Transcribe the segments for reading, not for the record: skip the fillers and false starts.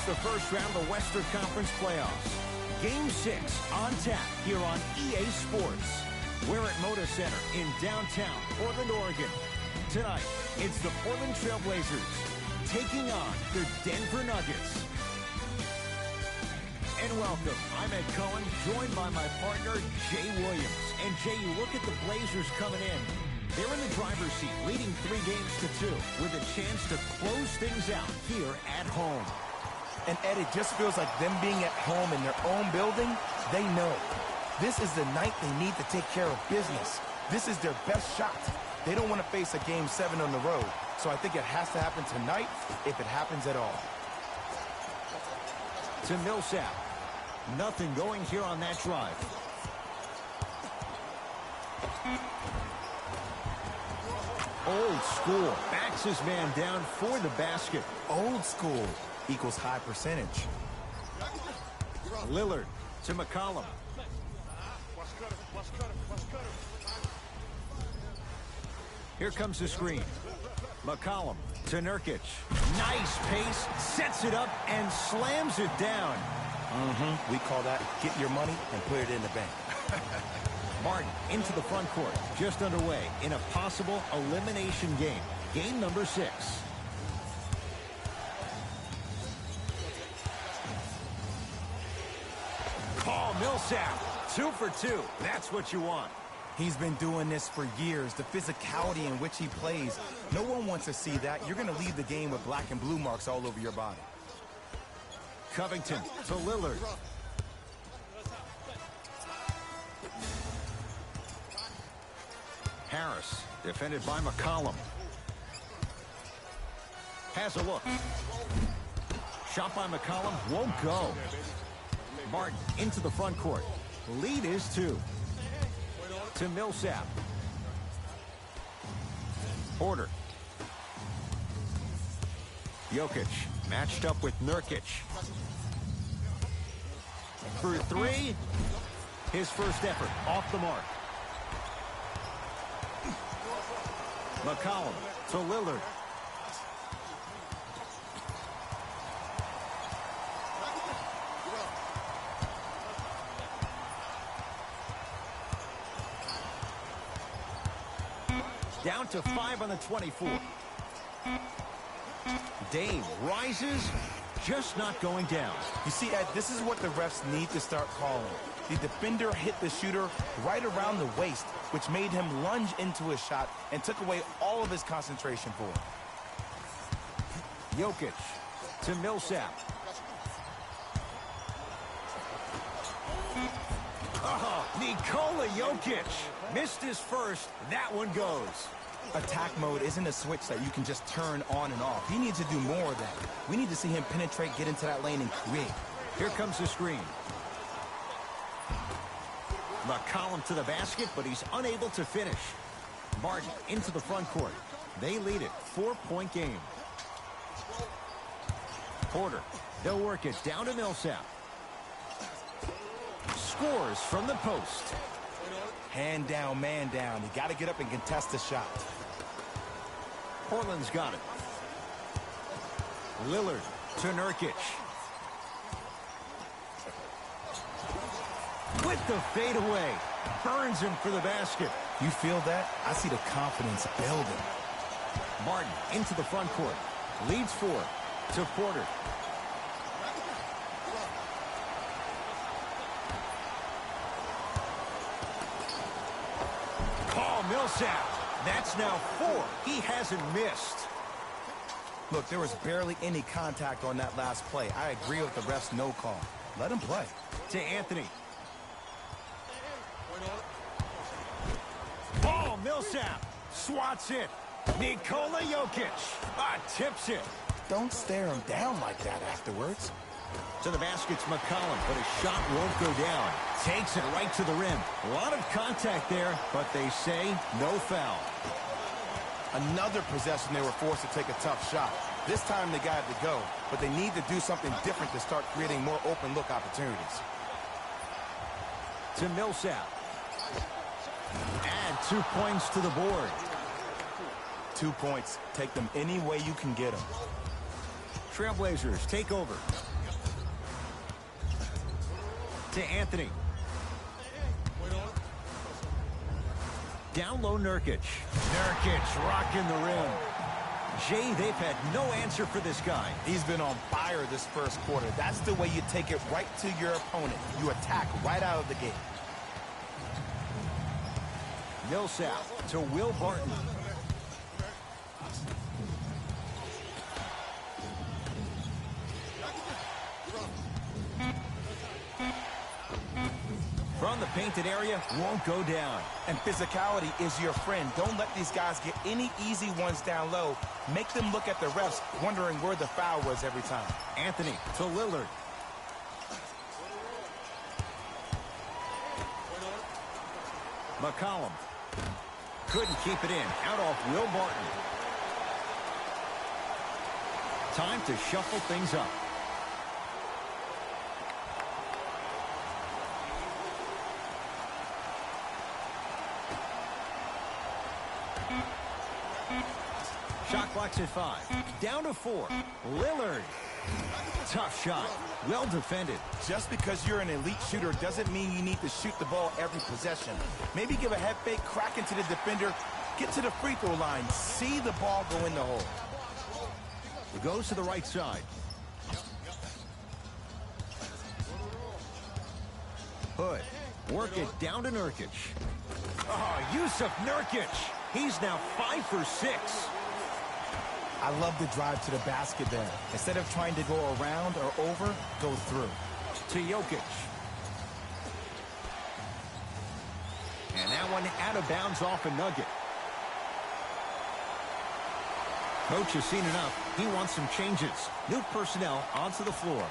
It's the first round of the Western Conference playoffs. Game 6 on tap here on EA Sports. We're at Moda Center in downtown Portland, Oregon. Tonight, it's the Portland Trailblazers taking on the Denver Nuggets. And welcome, I'm Ed Cohen, joined by my partner, Jay Williams. And Jay, you look at the Blazers coming in. They're in the driver's seat, leading 3 games to 2, with a chance to close things out here at home. And Ed, it just feels like them being at home in their own building, they know. This is the night they need to take care of business. This is their best shot. They don't want to face a Game 7 on the road. So I think it has to happen tonight, if it happens at all. To Millsap. Nothing going here on that drive. Old school. Backs his man down for the basket. Old school equals high percentage. Lillard to McCollum. Here comes the screen. McCollum to Nurkic. Nice pace. Sets it up and slams it down. We call that get your money and put it in the bank. Martin into the front court, just underway in a possible elimination game. Game number 6. Paul Millsap, 2 for 2. That's what you want. He's been doing this for years. The physicality in which he plays. No one wants to see that. You're going to leave the game with black and blue marks all over your body. Covington to Lillard. Harris, defended by McCollum. Has a look. Shot by McCollum, won't go. Martin into the front court. Lead is 2. To Millsap. Porter. Jokic matched up with Nurkic. For 3. His first effort off the mark. McCollum to Lillard. Down to 5 on the 24. Dame rises, just not going down. You see, Ed, this is what the refs need to start calling. The defender hit the shooter right around the waist, which made him lunge into his shot and took away all of his concentration for it. Jokic to Millsap. Oh, Nikola Jokic missed his first. That one goes. Attack mode isn't a switch that you can just turn on and off. He needs to do more of that. We need to see him penetrate, get into that lane, and create. Here comes the screen. McCollum to the basket, but he's unable to finish. Martin into the front court. They lead it. 4-point game. Porter. They'll work it down to Millsap. Scores from the post. Hand down, man down. You got to get up and contest the shot. Portland's got it. Lillard to Nurkic. With the fadeaway. Burns him for the basket. You feel that? I see the confidence building. Martin into the front court. Leads 4 to Porter. Paul Millsap. That's now 4. He hasn't missed. Look, there was barely any contact on that last play. I agree with the ref's no call. Let him play. To Anthony. Paul Millsap swats it. Nikola Jokic tips it. Don't stare him down like that afterwards. To the basket's McCollum, but his shot won't go down. Takes it right to the rim. A lot of contact there, but they say no foul. Another possession they were forced to take a tough shot. This time they got it to go, but they need to do something different to start creating more open look opportunities. To Millsap. Add 2 points to the board. 2 points. Take them any way you can get them. Trailblazers take over. To Anthony. Down low, Nurkic. Nurkic rocking the rim. Jay, they've had no answer for this guy. He's been on fire this first quarter. That's the way you take it right to your opponent. You attack right out of the gate. Millsap to Will Barton. From the painted area, won't go down. And physicality is your friend. Don't let these guys get any easy ones down low. Make them look at the refs, wondering where the foul was every time. Anthony to Lillard. McCollum. Couldn't keep it in. Out off Will Barton. Time to shuffle things up. Shot clock's at 5. Down to 4. Lillard. Tough shot. Well defended. Just because you're an elite shooter doesn't mean you need to shoot the ball every possession. Maybe give a head fake, crack into the defender, get to the free throw line, see the ball go in the hole. Goes to the right side. Hood. Work it down to Nurkic. Oh, Yusuf Nurkic. He's now 5 for 6. I love the drive to the basket there. Instead of trying to go around or over, go through. To Jokic. And that one out of bounds off a nugget. Coach has seen enough. He wants some changes. New personnel onto the floor.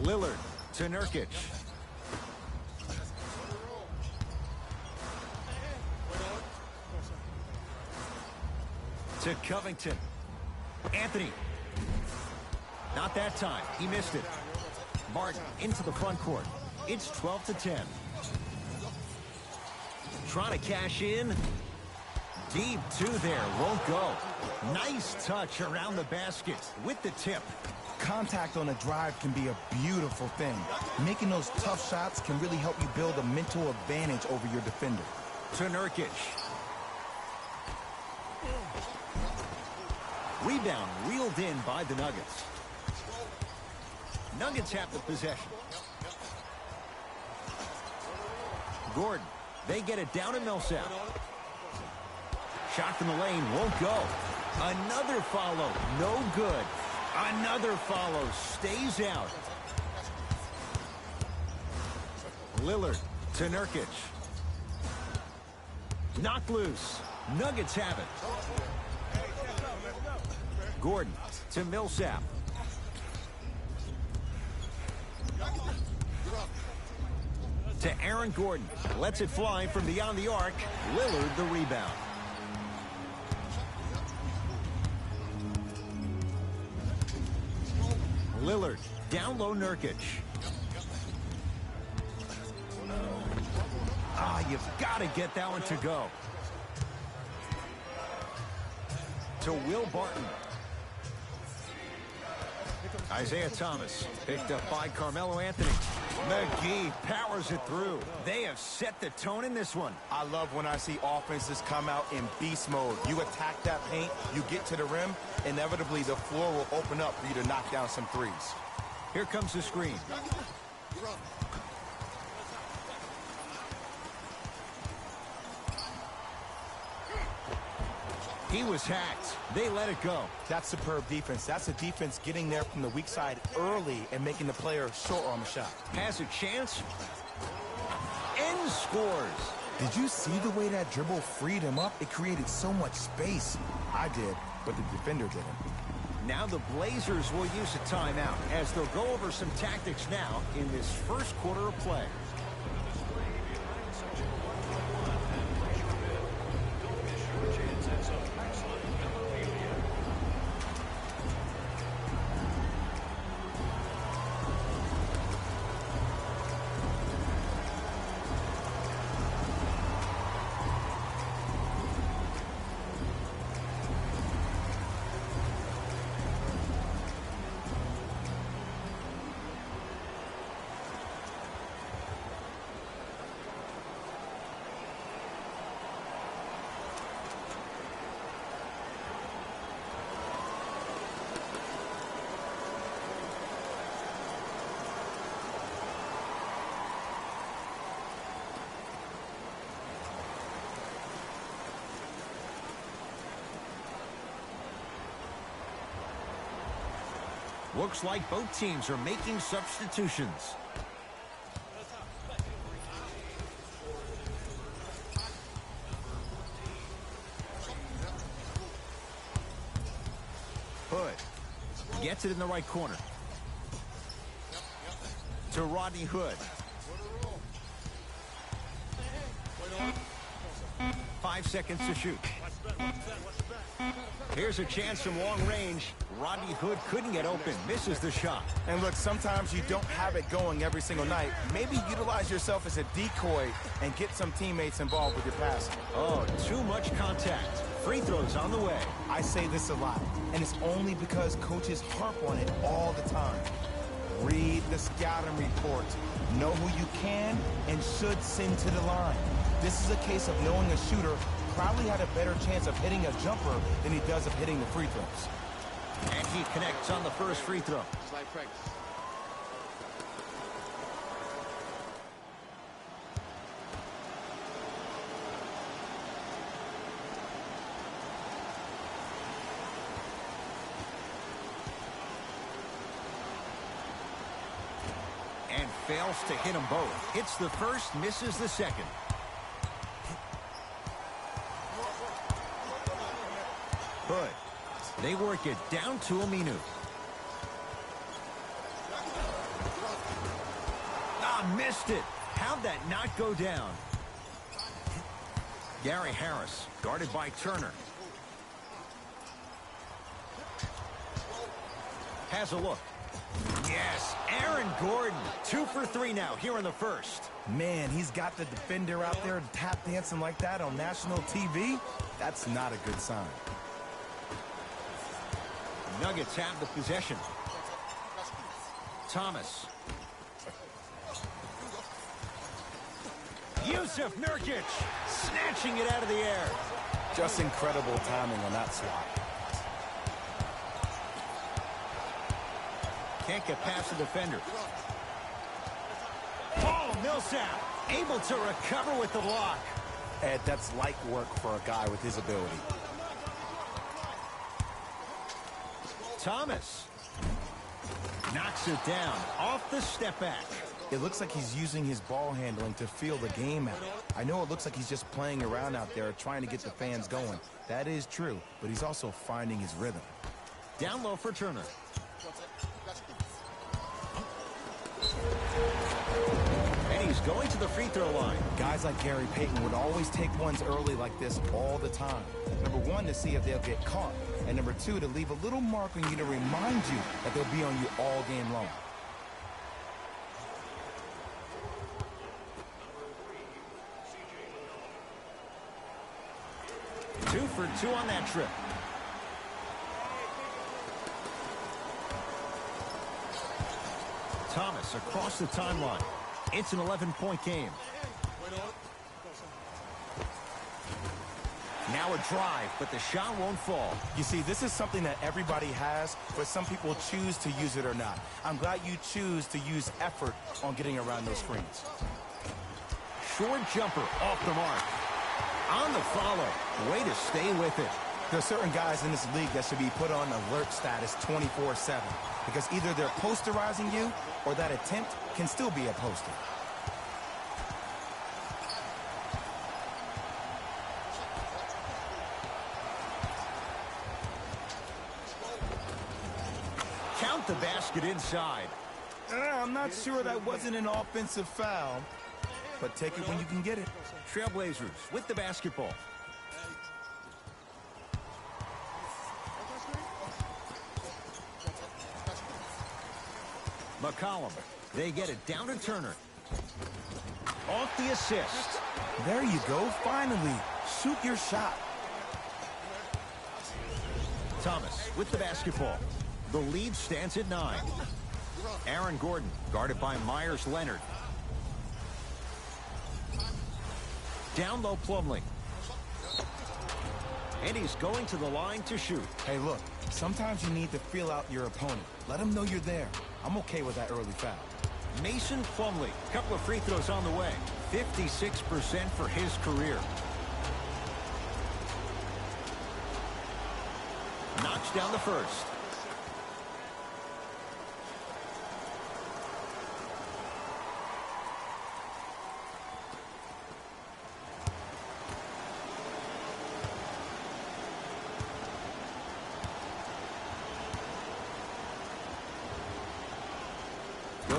Lillard to Nurkic. To Covington. Anthony. Not that time. He missed it. Martin into the front court. It's 12 to 10. Trying to cash in. Deep two there. Won't go. Nice touch around the basket with the tip. Contact on a drive can be a beautiful thing. Making those tough shots can really help you build a mental advantage over your defender. To Nurkic. Rebound reeled in by the Nuggets. Nuggets have the possession. Gordon. They get it down to Millsap. Shot from the lane won't go. Another follow. No good. Another follow. Stays out. Lillard to Nurkic. Knocked loose. Nuggets have it. Gordon to Millsap. To Aaron Gordon. Lets it fly from beyond the arc. Lillard the rebound. Lillard, down low Nurkic. Ah, you've got to get that one to go. To Will Barton. Isaiah Thomas, picked up by Carmelo Anthony. McGee powers it through. They have set the tone in this one. I love when I see offenses come out in beast mode. You attack that paint, you get to the rim, inevitably the floor will open up for you to knock down some threes. Here comes the screen. He was hacked. They let it go. That's superb defense. That's a defense getting there from the weak side early and making the player short on the shot. Has a chance. And scores. Did you see the way that dribble freed him up? It created so much space. I did, but the defender didn't. Now the Blazers will use a timeout as they'll go over some tactics now in this first quarter of play. Looks like both teams are making substitutions. Hood gets it in the right corner. To Rodney Hood. 5 seconds to shoot. Here's a chance from long range. Rodney Hood couldn't get open. Misses the shot. And look, sometimes you don't have it going every single night. Maybe utilize yourself as a decoy and get some teammates involved with your passing. Oh, too much contact. Free throws on the way. I say this a lot, and it's only because coaches harp on it all the time. Read the scouting report. Know who you can and should send to the line. This is a case of knowing a shooter probably had a better chance of hitting a jumper than he does of hitting the free throws. And he connects on the first free throw. And fails to hit them both. Hits the first, misses the second. Hood. They work it down to Aminu. Ah, missed it. How'd that not go down? Gary Harris, guarded by Turner. Has a look. Yes, Aaron Gordon. 2 for 3 now here in the first. Man, he's got the defender out there tap dancing like that on national TV. That's not a good sign. Nuggets have the possession. Thomas. Yusuf Nurkic snatching it out of the air. Just incredible timing on that swat. Can't get past the defender. Paul Millsap able to recover with the block. Ed, that's light work for a guy with his ability. Thomas knocks it down off the step back. It looks like he's using his ball handling to feel the game out. I know it looks like he's just playing around out there trying to get the fans going. That is true, but he's also finding his rhythm. Down low for Turner. And he's going to the free throw line. Guys like Gary Payton would always take ones early like this all the time. Number one, to see if they'll get caught. And number two, to leave a little mark on you to remind you that they'll be on you all game long. Two for 2 on that trip. Thomas across the timeline. It's an 11-point game. Now a drive, but the shot won't fall. You see, this is something that everybody has, but some people choose to use it or not. I'm glad you choose to use effort on getting around those screens. Short jumper off the mark. On the follow. Way to stay with it. There are certain guys in this league that should be put on alert status 24/7 because either they're posterizing you or that attempt can still be a poster. Count the basket inside. I'm not sure that wasn't an offensive foul, but take it when you can get it. Trailblazers with the basketball. McCollum. They get it down to Turner. Off the assist. There you go. Finally, shoot your shot. Thomas with the basketball. The lead stands at 9. Aaron Gordon guarded by Myers Leonard. Down low Plumlee. And he's going to the line to shoot. Hey, look, sometimes you need to feel out your opponent. Let them know you're there. I'm okay with that early foul. Mason Plumlee, couple of free throws on the way. 56% for his career. Knocks down the first.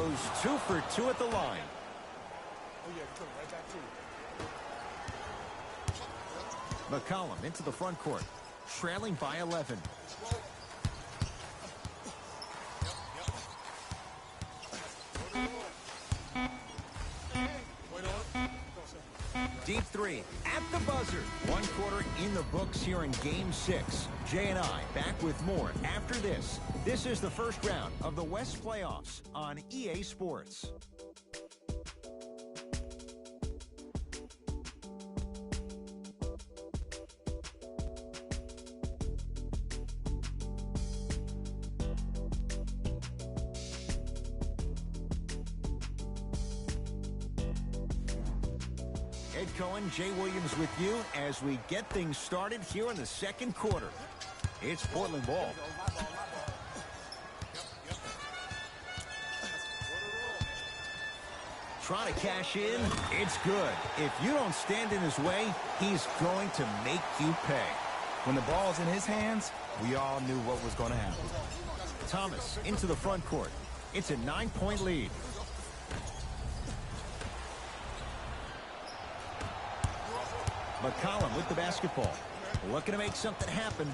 goes 2 for 2 at the line. McCollum into the front court, trailing by 11. Deep three at the buzzer. 1 quarter in the books here in Game 6. Jay and I back with more after this. This is the first round of the West playoffs on EA Sports. Ed Cohen, Jay Williams with you as we get things started here in the second quarter. It's Portland ball. Trying to cash in. It's good. If you don't stand in his way, he's going to make you pay. When the ball's in his hands, we all knew what was going to happen. Thomas into the front court. It's a 9-point lead. McCollum with the basketball. Looking to make something happen.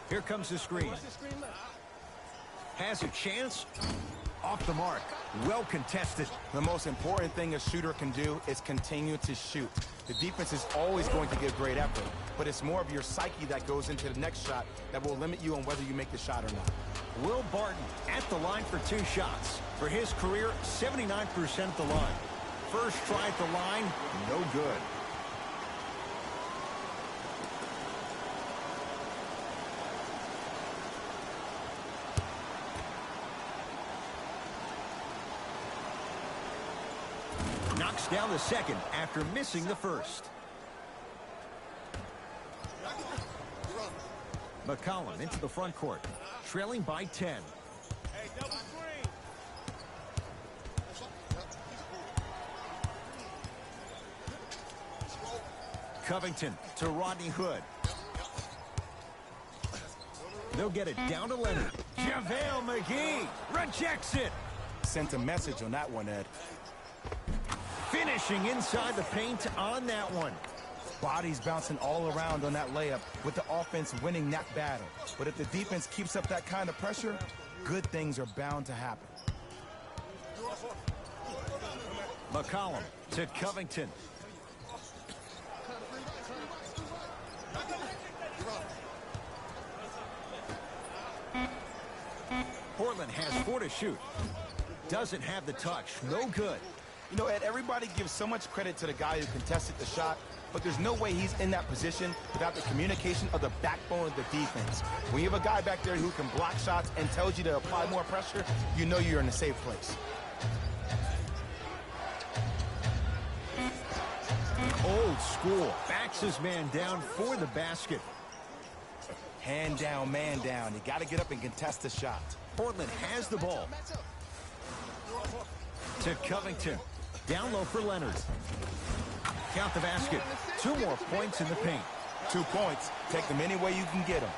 Here comes the screen. Has a chance. Off the mark. Well contested. The most important thing a shooter can do is continue to shoot. The defense is always going to give great effort, but it's more of your psyche that goes into the next shot that will limit you on whether you make the shot or not. Will Barton at the line for 2 shots. For his career, 79% at the line. First try at the line, no good. Knocks down the second after missing the first. McCollum into the front court, trailing by 10. Covington to Rodney Hood. They'll get it down to Leonard. JaVale McGee rejects it. Sent a message on that one, Ed. Finishing inside the paint on that one. Bodies bouncing all around on that layup with the offense winning that battle. But if the defense keeps up that kind of pressure, good things are bound to happen. McCollum to Covington. Portland has 4 to shoot. Doesn't have the touch. No good. You know, Ed, everybody gives so much credit to the guy who contested the shot, but there's no way he's in that position without the communication of the backbone of the defense. When you have a guy back there who can block shots and tells you to apply more pressure, you know you're in a safe place. Old school. Backs his man down for the basket. Hand down, man down. You got to get up and contest the shot. Portland has the ball. To Covington. Down low for Leonard. Count the basket. 2 more points in the paint. 2 points. Take them any way you can get them.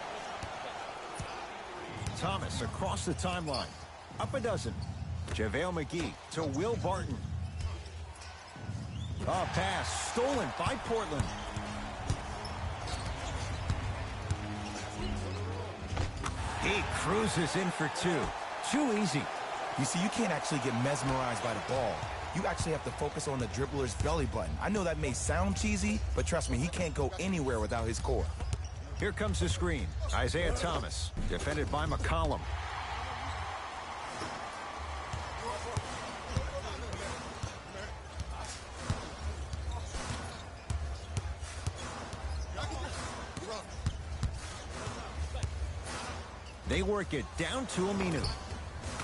Thomas across the timeline. Up a dozen. JaVale McGee to Will Barton. A pass stolen by Portland. He cruises in for 2. Too easy. You see, you can't actually get mesmerized by the ball. You actually have to focus on the dribbler's belly button. I know that may sound cheesy, but trust me, he can't go anywhere without his core. Here comes the screen. Isaiah Thomas, defended by McCollum. They work it down to Aminu.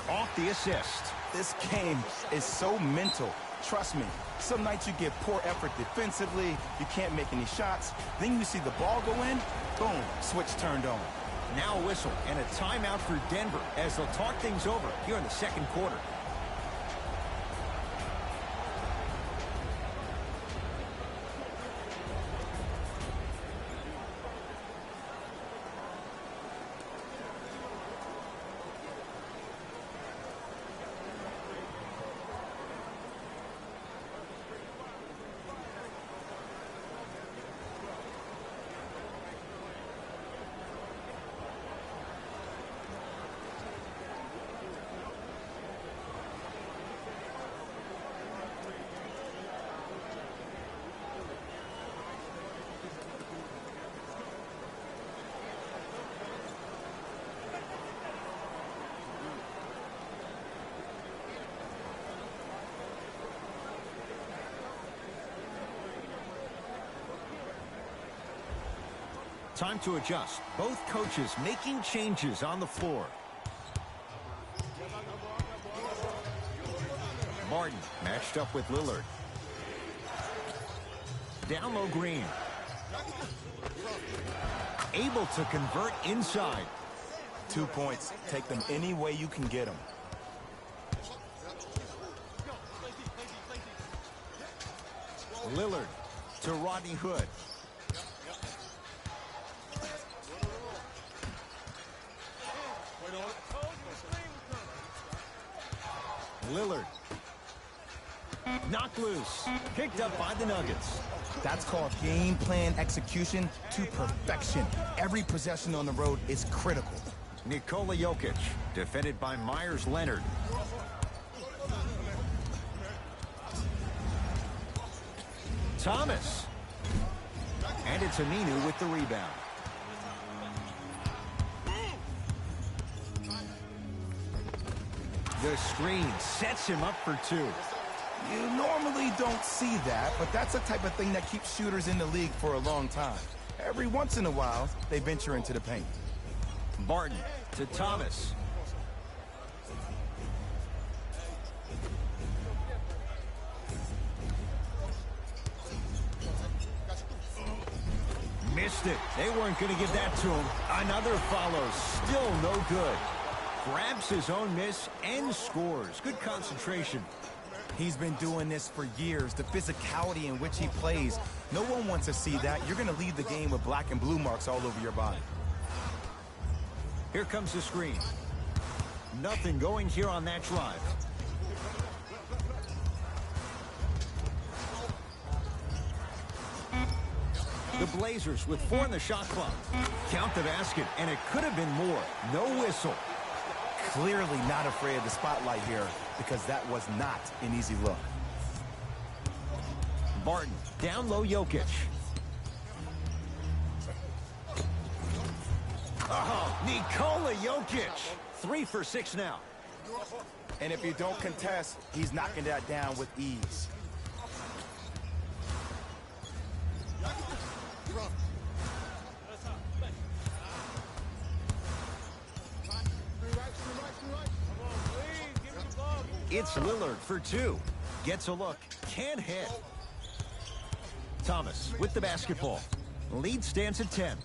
Off the assist. This game is so mental. Trust me, some nights you give poor effort defensively, you can't make any shots, then you see the ball go in, boom, switch turned on. Now a whistle and a timeout for Denver as they'll talk things over here in the second quarter. Time to adjust. Both coaches making changes on the floor. Martin matched up with Lillard. Down low Green. Able to convert inside. 2 points. Take them any way you can get them. Lillard to Rodney Hood. Lillard. Knocked loose. Picked up by the Nuggets. That's called game plan execution to perfection. Every possession on the road is critical. Nikola Jokic, defended by Myers Leonard. Thomas. And it's Aminu with the rebound. The screen sets him up for two. You normally don't see that, but that's the type of thing that keeps shooters in the league for a long time. Every once in a while, they venture into the paint. Barton to Thomas. Missed it. They weren't going to give that to him. Another follows. Still no good. Grabs his own miss and scores. Good concentration. He's been doing this for years. The physicality in which he plays. No one wants to see that. You're going to leave the game with black and blue marks all over your body. Here comes the screen. Nothing going here on that drive. The Blazers with 4 in the shot clock. Count the basket, and it could have been more. No whistle. Clearly not afraid of the spotlight here because that was not an easy look. Barton, down low Jokic. Oh, Nikola Jokic. 3 for 6 now. And if you don't contest, he's knocking that down with ease. It's Lillard for 2. Gets a look. Can't hit. Thomas with the basketball. Lead stands at 10.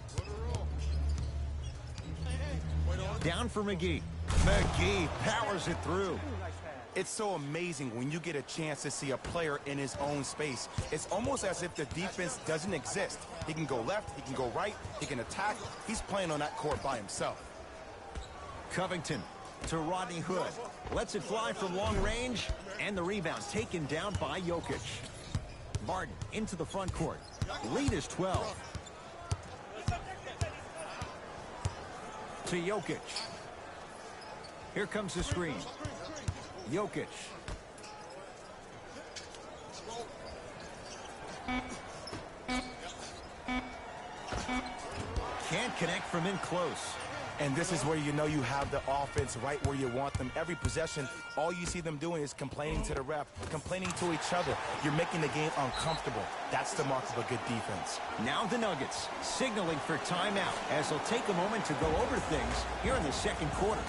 Down for McGee. McGee powers it through. It's so amazing when you get a chance to see a player in his own space. It's almost as if the defense doesn't exist. He can go left, he can go right, he can attack. He's playing on that court by himself. Covington to Rodney Hood. Lets it fly from long range, and the rebound taken down by Jokic. Martin into the front court. Lead is 12. To Jokic. Here comes the screen. Jokic. Can't connect from in close. And this is where you know you have the offense right where you want them. Every possession, all you see them doing is complaining to the ref, complaining to each other. You're making the game uncomfortable. That's the mark of a good defense. Now the Nuggets signaling for timeout as they'll take a moment to go over things here in the second quarter.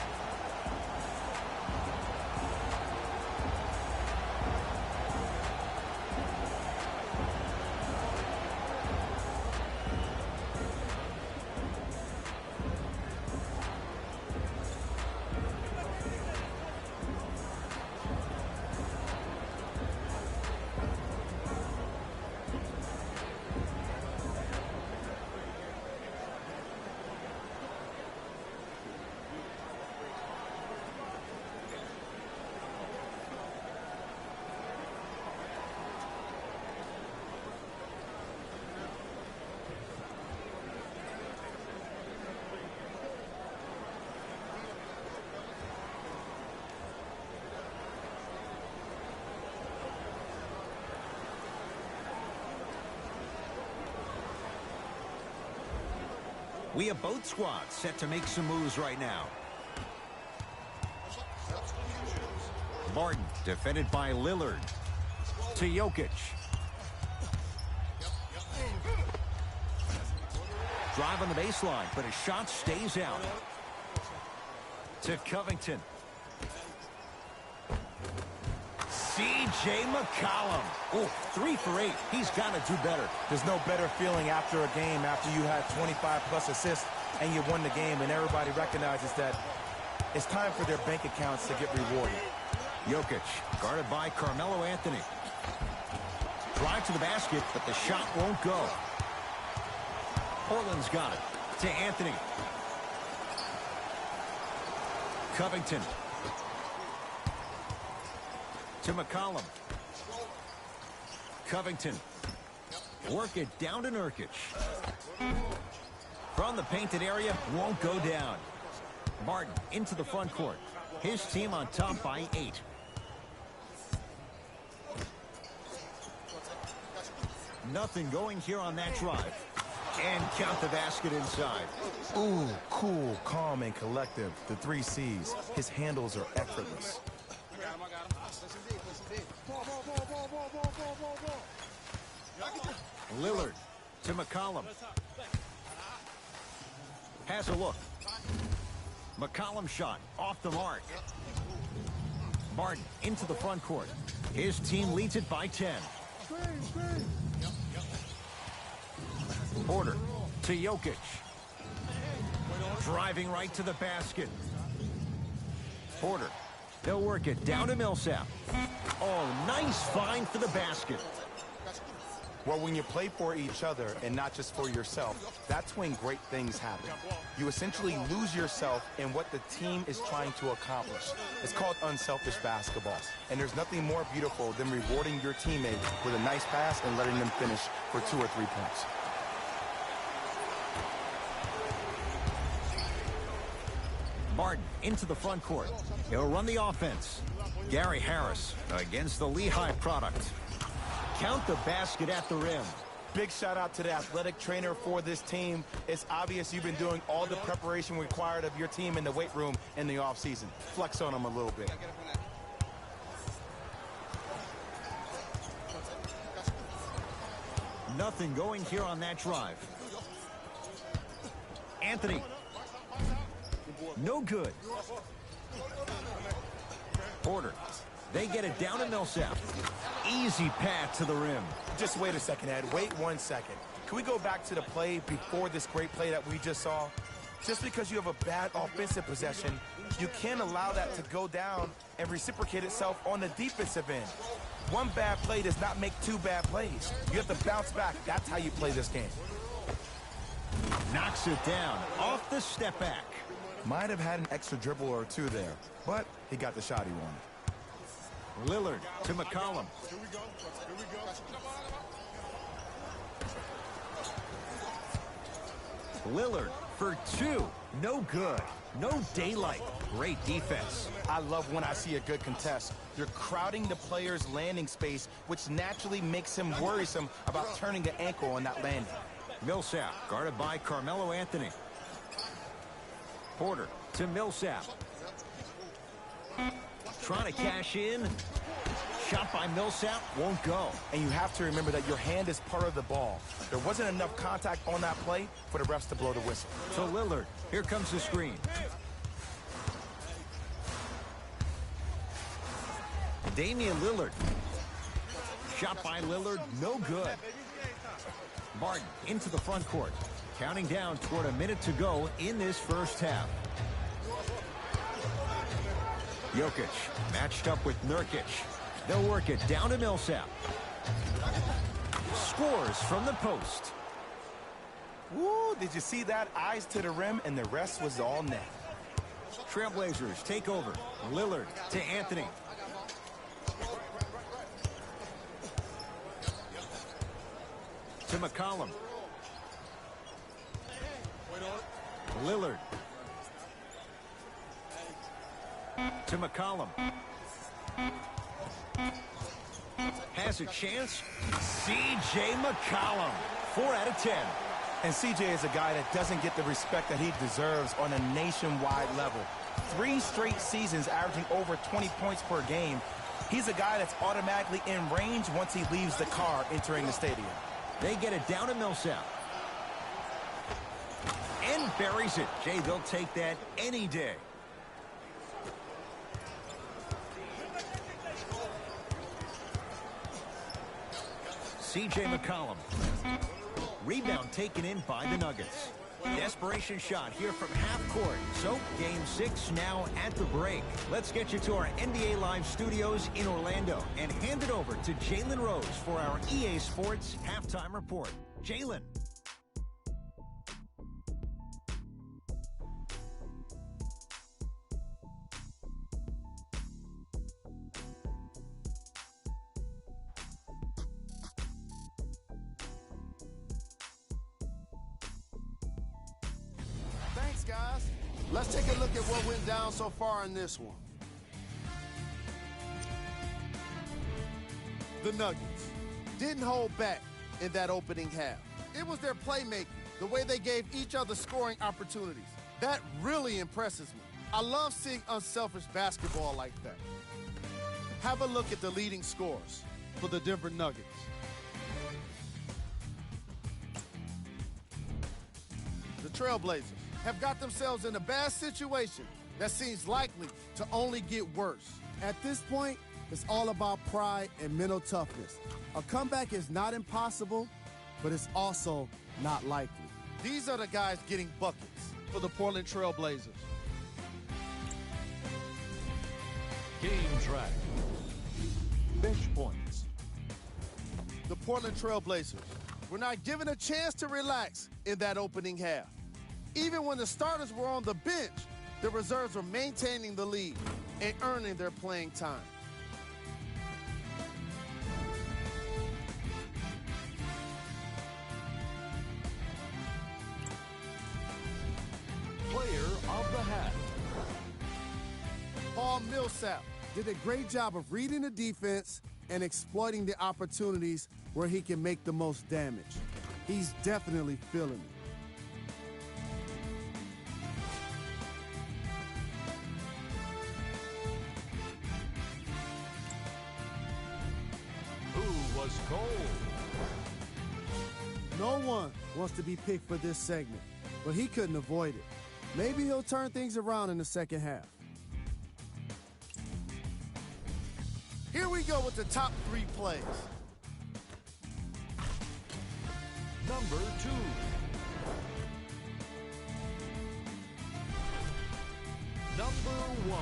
We have both squads set to make some moves right now. Martin, defended by Lillard. To Jokic. drive on the baseline, but his shot stays out. To Covington. C.J. McCollum. Oh, 3 for 8. He's got to do better. There's no better feeling after a game after you had 25-plus assists and you won the game, and everybody recognizes that it's time for their bank accounts to get rewarded. Jokic, guarded by Carmelo Anthony. Drive to the basket, but the shot won't go. Portland's got it. To Anthony. Covington. To McCollum. Covington. Work it down to Nurkic. From the painted area, won't go down. Martin into the front court. His team on top by 8. Nothing going here on that drive. And count the basket inside. Ooh, cool, calm, and collective. The 3 C's. His handles are effortless. Lillard to McCollum. Has a look. McCollum shot off the mark. Martin into the front court. His team leads it by 10. Porter to Jokic. Driving right to the basket. Porter. They'll work it down to Millsap. Oh, nice find for the basket. Well, when you play for each other and not just for yourself, that's when great things happen. You essentially lose yourself in what the team is trying to accomplish. It's called unselfish basketball. And there's nothing more beautiful than rewarding your teammate with a nice pass and letting them finish for 2 or 3 points. Martin into the front court. He'll run the offense. Gary Harris against the Lehigh product. Count the basket at the rim. Big shout out to the athletic trainer for this team. It's obvious you've been doing all the preparation required of your team in the weight room in the offseason. Flex on them a little bit. Nothing going here on that drive. Anthony. No good. Porter. They get it down to Millsap. Easy path to the rim. Just wait a second, Ed. Wait 1 second. Can we go back to the play before this great play that we just saw? Just because you have a bad offensive possession, you can't allow that to go down and reciprocate itself on the defensive end. 1 bad play does not make 2 bad plays. You have to bounce back. That's how you play this game. Knocks it down off the step back. Might have had an extra dribble or 2 there, but he got the shot he wanted. Lillard to McCollum. Lillard for 2. No good. No daylight. Great defense. I love when I see a good contest. You're crowding the player's landing space, which naturally makes him worrisome about turning the ankle on that landing. Millsap guarded by Carmelo Anthony. Porter to Millsap. Trying to cash in. Shot by Millsap won't go. And you have to remember that your hand is part of the ball. There wasn't enough contact on that play for the refs to blow the whistle. So Lillard, here comes the screen. Damian Lillard. Shot by Lillard, no good. Martin into the front court. Counting down toward a minute to go in this first half. Jokic matched up with Nurkic. They'll work it down to Millsap. Scores from the post. Woo, did you see that? Eyes to the rim, and the rest was all net. Trailblazers take over. Lillard to Anthony. To McCollum. Lillard. To McCollum. Has a chance. C.J. McCollum. 4 out of 10. And C.J. is a guy that doesn't get the respect that he deserves on a nationwide level. 3 straight seasons averaging over 20 points per game. He's a guy that's automatically in range once he leaves the car entering the stadium. They get it down to Millsap. And buries it. Jay, they'll take that any day. C.J. McCollum. Rebound taken in by the Nuggets. Desperation shot here from half court. So, Game 6 now at the break. Let's get you to our NBA Live studios in Orlando and hand it over to Jalen Rose for our EA Sports Halftime Report. Jalen. Thanks, guys. Let's take a look at what went down so far in this one. The Nuggets didn't hold back in that opening half. It was their playmaking, the way they gave each other scoring opportunities. That really impresses me. I love seeing unselfish basketball like that. Have a look at the leading scores for the Denver Nuggets. The Trailblazers have got themselves in a bad situation that seems likely to only get worse. At this point, it's all about pride and mental toughness. A comeback is not impossible, but it's also not likely. These are the guys getting buckets for the Portland Trailblazers. Game track. Bench points. The Portland Trailblazers were not given a chance to relax in that opening half. Even when the starters were on the bench, the reserves were maintaining the lead and earning their playing time. Player of the half. Paul Millsap did a great job of reading the defense and exploiting the opportunities where he can make the most damage. He's definitely feeling it. Who was cold? No one wants to be picked for this segment, but he couldn't avoid it. Maybe he'll turn things around in the second half. Here we go with the top 3 plays. Number 2. Number 1.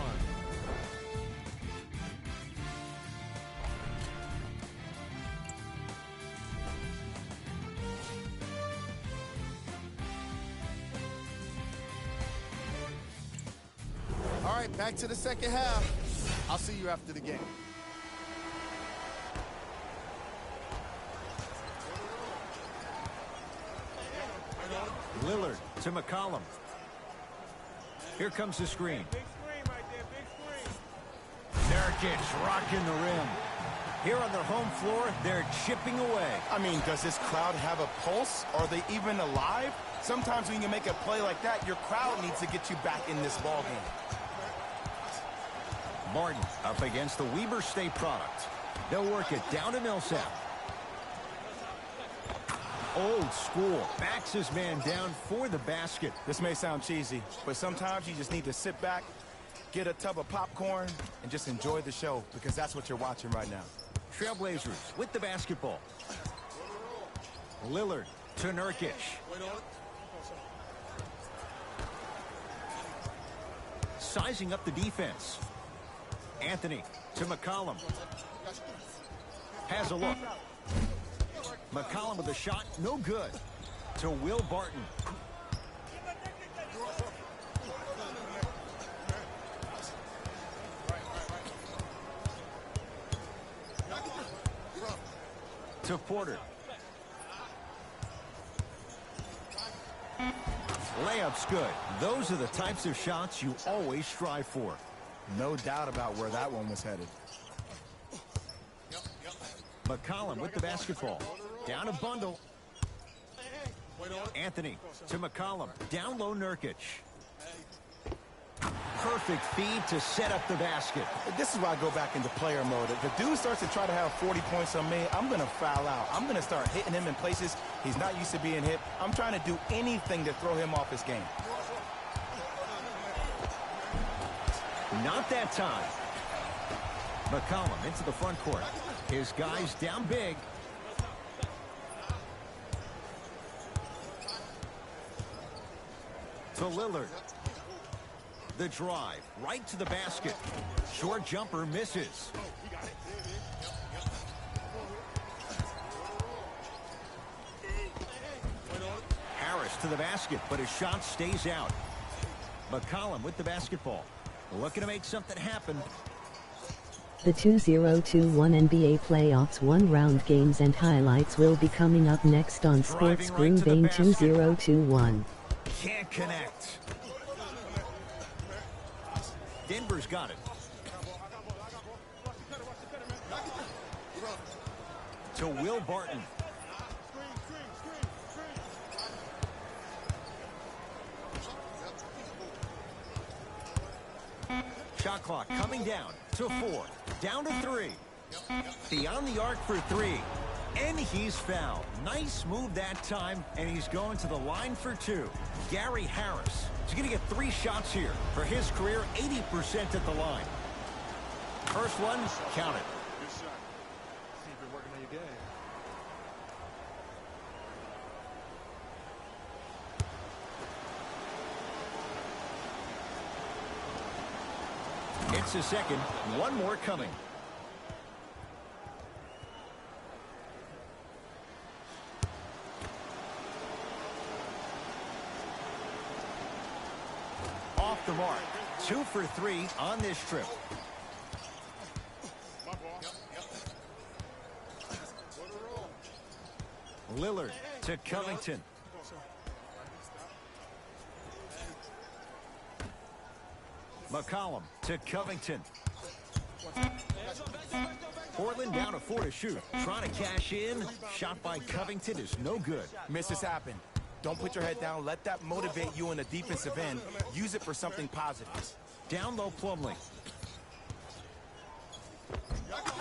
All right, back to the second half. I'll see you after the game. Lillard to McCollum. Here comes the screen. Big screen right there, big screen. Nurkic rocking the rim. Here on their home floor, they're chipping away. I mean, does this crowd have a pulse? Are they even alive? Sometimes when you make a play like that, your crowd needs to get you back in this ballgame. Martin up against the Weber State product. They'll work it down to Millsap. Old school. Backs his man down for the basket. This may sound cheesy, but sometimes you just need to sit back, get a tub of popcorn, and just enjoy the show, because that's what you're watching right now. Trailblazers with the basketball. Lillard to Nurkic. Sizing up the defense. Anthony to McCollum. Has a look. McCollum with a shot, no good. To Will Barton. To Porter. Layup's good. Those are the types of shots you always strive for. No doubt about where that one was headed. McCollum with the basketball. Down a bundle. Anthony to McCollum. Down low Nurkic. perfect feed to set up the basket. This is why I go back into player mode. If the dude starts to try to have 40 points on me, I'm going to foul out. I'm going to start hitting him in places he's not used to being hit. I'm trying to do anything to throw him off his game. Not that time. McCollum into the front court. His guys down big. To Lillard. The drive right to the basket. Short jumper misses. Harris to the basket, but his shot stays out. McCollum with the basketball. Looking to make something happen. The 2021 NBA Playoffs one-round games and highlights will be coming up next on Sports Brew Vein 2021. Can't connect. Denver's got it. To Will Barton. Shot clock coming down to 4. Down to 3. Beyond the arc for 3. And he's fouled. Nice move that time, and he's going to the line for 2. Gary Harris. He's going to get 3 shots here. For his career, 80% at the line. First one, count it. Good shot. See, you've been working on your game. It's a second. One more coming. Off the mark. 2 for 3 on this trip. My ball. Lillard to Covington. McCollum to Covington. Portland down to 4 to shoot. Trying to cash in. Shot by Covington is no good. Misses happen. Don't put your head down. Let that motivate you in the defensive end. Use it for something positive. Down low, Plumlee.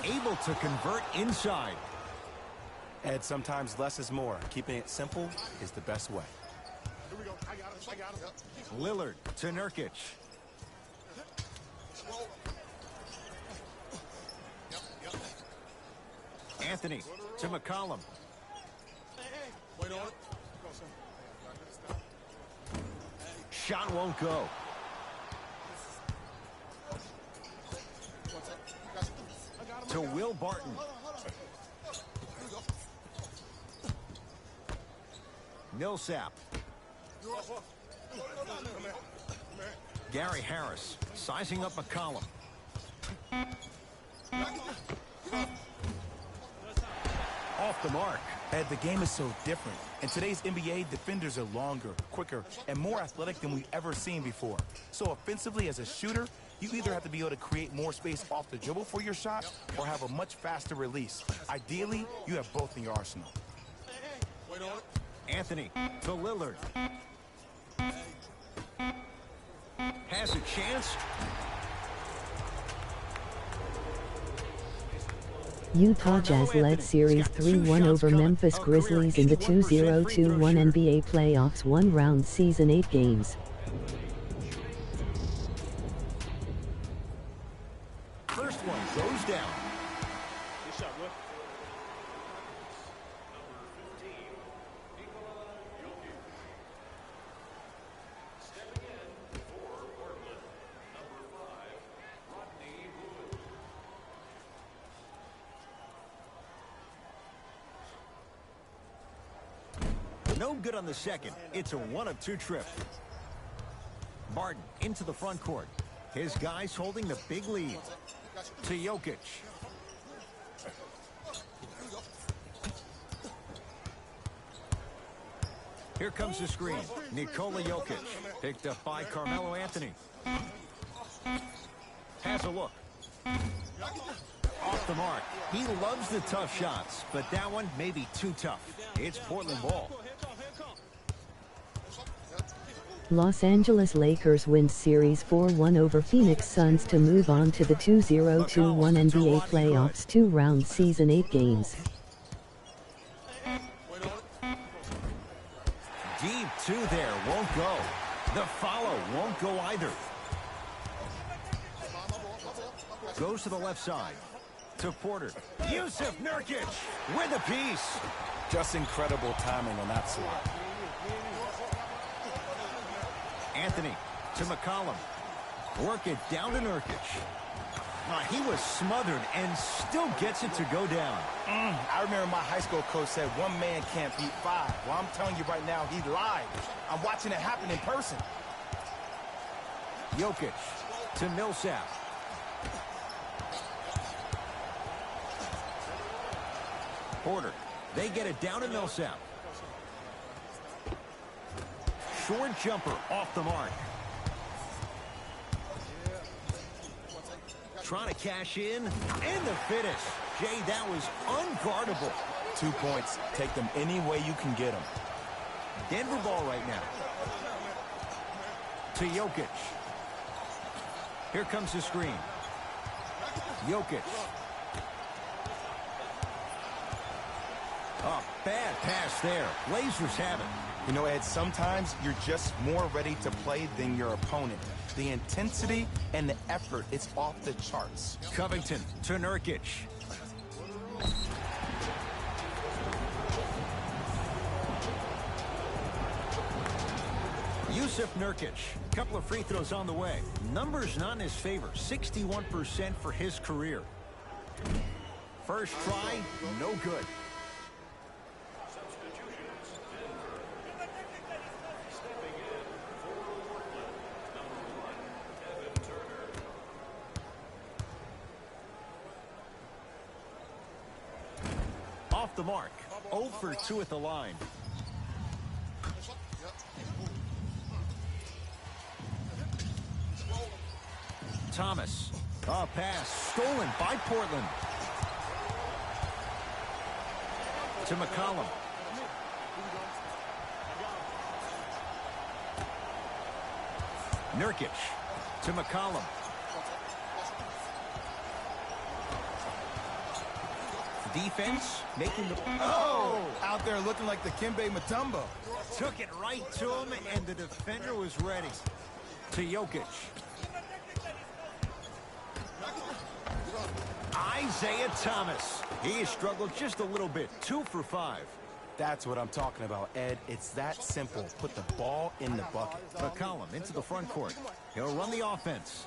Able to convert inside. Ed, sometimes less is more. Keeping it simple is the best way. Here we go. I got him. Lillard to Nurkic. Anthony to McCollum. Wait on it. Shot won't go. To Will Barton. Millsap. Gary Harris sizing up McCollum. Off the mark. Ed, the game is so different. In today's NBA, defenders are longer, quicker, and more athletic than we've ever seen before. So offensively, as a shooter, you either have to be able to create more space off the dribble for your shot or have a much faster release. Ideally, you have both in your arsenal. Wait on it. Anthony to Lillard. Has a chance. Utah Jazz led Series 3-1 over Memphis Grizzlies in the 2021 NBA Playoffs one-round Season 8 games. First one goes down. Good shot, Will. No good on the second. It's a 1 of 2 trip. Barton into the front court. His guys holding the big lead. To Jokic. Here comes the screen. Nikola Jokic. Picked up by Carmelo Anthony. Has a look. Off the mark. He loves the tough shots, but that one may be too tough. It's Portland ball. Los Angeles Lakers win Series 4-1 over Phoenix Suns to move on to the 2021 NBA playoffs 2-round season 8 games. Deep two there, won't go. The follow won't go either. Goes to the left side. To Porter. Yusuf Nurkic with a piece. Just incredible timing on that swat. Anthony to McCollum. Work it down to Nurkic. He was smothered and still gets it to go down. I remember my high school coach said one man can't beat five. Well, I'm telling you right now, he lied. I'm watching it happen in person. Jokic to Millsap. Porter. They get it down to Millsap. Short jumper off the mark. Trying to cash in. And the finish. Jay, that was unguardable. 2 points. Take them any way you can get them. Denver ball right now. To Jokic. Here comes the screen. Jokic. Oh, bad pass there. Blazers have it. You know, Ed, sometimes you're just more ready to play than your opponent. The intensity and the effort, it's off the charts. Covington to Nurkic. Yusuf Nurkic. Couple of free throws on the way. Numbers not in his favor. 61% for his career. First try, no good. Off the mark. 0 for 2 at the line. Thomas. A pass stolen by Portland. To McCollum. Nurkic. To McCollum. Defense making the... Oh! Out there looking like the Kimbe Mutombo. Took it right to him, and the defender was ready. To Jokic. Isaiah Thomas. He has struggled just a little bit. 2 for 5. That's what I'm talking about, Ed. It's that simple. Put the ball in the bucket. McCollum into the front court. He'll run the offense.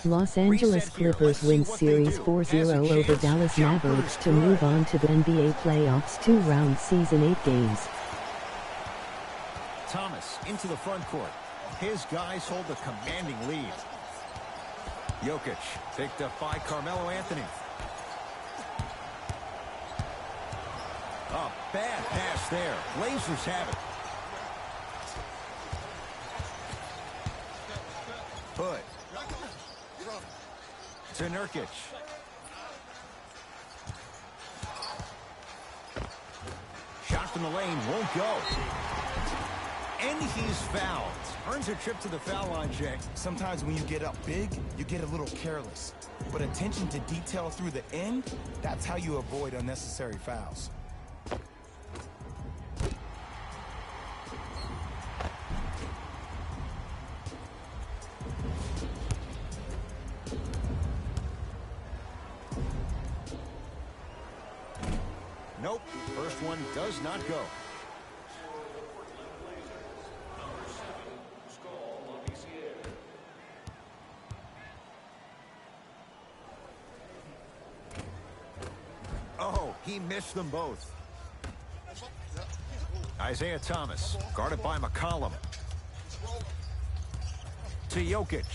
Los Angeles Clippers win Series 4-0 over Dallas Mavericks to move on to the NBA playoffs 2-round season 8 games. Thomas into the front court. His guys hold a commanding lead. Jokic picked up by Carmelo Anthony. A bad pass there. Blazers have it. Hood. To Nurkic. Shot from the lane won't go. And he's fouled. Earns a trip to the foul line, Jay. Sometimes when you get up big, you get a little careless. But attention to detail through the end, that's how you avoid unnecessary fouls. Nope. First one does not go. Oh, he missed them both. Isaiah Thomas, guarded by McCollum. To Jokic.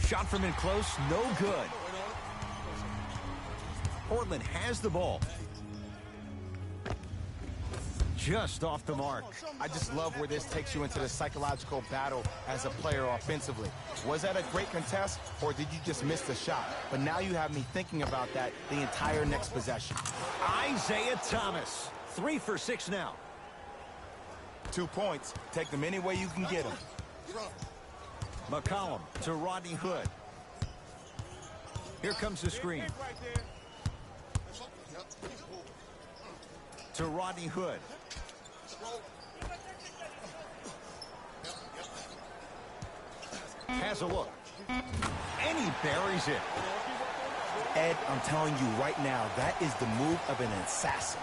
Shot from in close, no good. Portland has the ball. Just off the mark. I just love where this takes you into the psychological battle as a player offensively. Was that a great contest, or did you just miss the shot? But now you have me thinking about that the entire next possession. Isaiah Thomas 3 for 6 now. 2 points. Take them any way you can get them. McCollum to Rodney Hood. Here comes the screen. To Rodney Hood. Has a look. And he buries it. Ed, I'm telling you right now, that is the move of an assassin.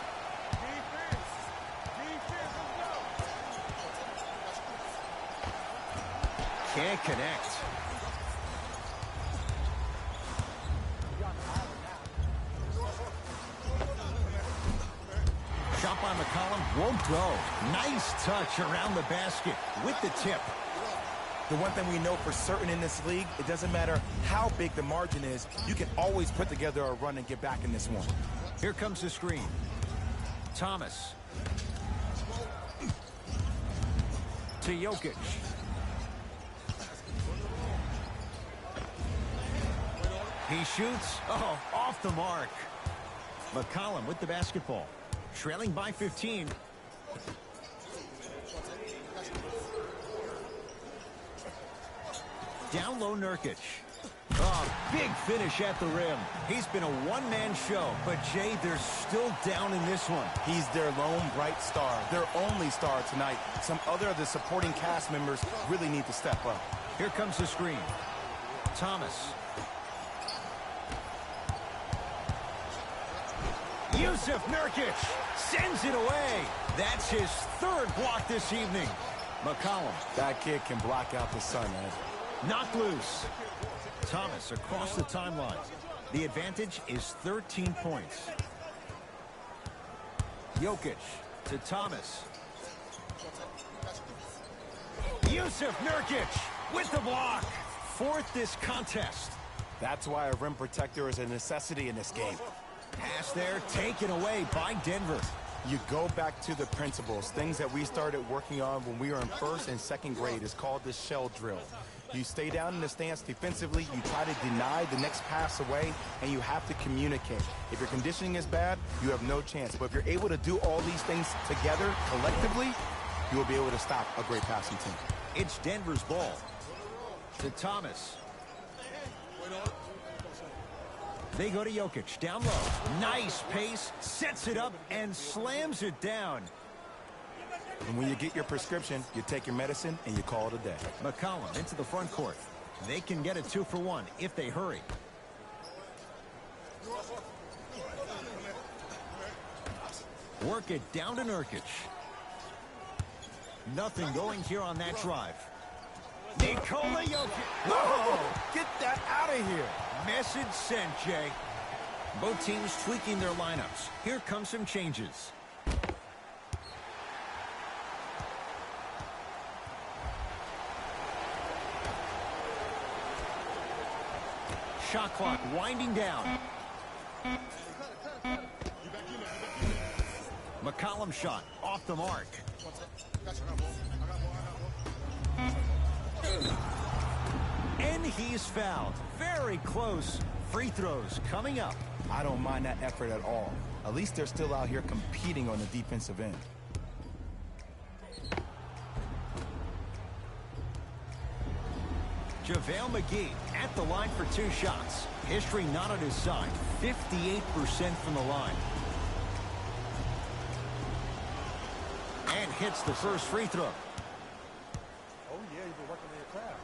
Can't connect. Shot by McCollum won't go. Nice touch around the basket with the tip. The one thing we know for certain in this league, it doesn't matter how big the margin is, you can always put together a run and get back in this one. Here comes the screen. Thomas. To Jokic. He shoots. Oh, off the mark. McCollum with the basketball. Trailing by 15. Down low, Nurkic. Oh, big finish at the rim. He's been a one-man show, but Jay, they're still down in this one. He's their lone bright star, their only star tonight. Some other of the supporting cast members really need to step up. Here comes the screen. Thomas. Yusuf Nurkic sends it away. That's his 3rd block this evening. McCollum. That kid can block out the sun, Ed. Knocked loose. Thomas across the timeline. The advantage is 13 points. Jokic to Thomas. Yusuf Nurkic with the block. 4th this contest. That's why a rim protector is a necessity in this game. Pass there, taken away by Denver. You go back to the principles, things that we started working on when we were in 1st and 2nd grade. It's called the shell drill. You stay down in the stance defensively, you try to deny the next pass away, and you have to communicate. If your conditioning is bad, you have no chance. But if you're able to do all these things together, collectively, you will be able to stop a great passing team. It's Denver's ball. To Thomas. They go to Jokic, down low. Nice pace, sets it up, and slams it down. And when you get your prescription, you take your medicine, and you call it a day. McCollum into the front court. They can get a 2 for 1 if they hurry. Work it down to Nurkic. Nothing going here on that drive. Nikola Jokic. Whoa! Get that out of here! Message sent, Jay. Both teams tweaking their lineups. Here come some changes. Shot clock winding down. McCollum shot off the mark. And he's fouled. Very close. Free throws coming up. I don't mind that effort at all. At least they're still out here competing on the defensive end. JaVale McGee at the line for 2 shots. History not on his side. 58% from the line. And hits the first free throw. Oh, yeah, you've been working on your craft.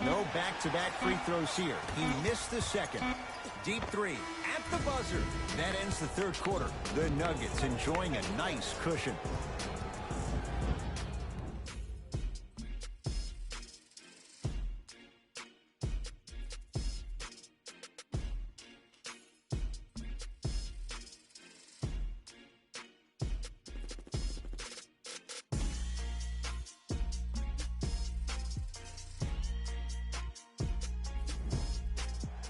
No back-to-back free throws here. He missed the second. Deep 3 at the buzzer. That ends the 3rd quarter. The Nuggets enjoying a nice cushion.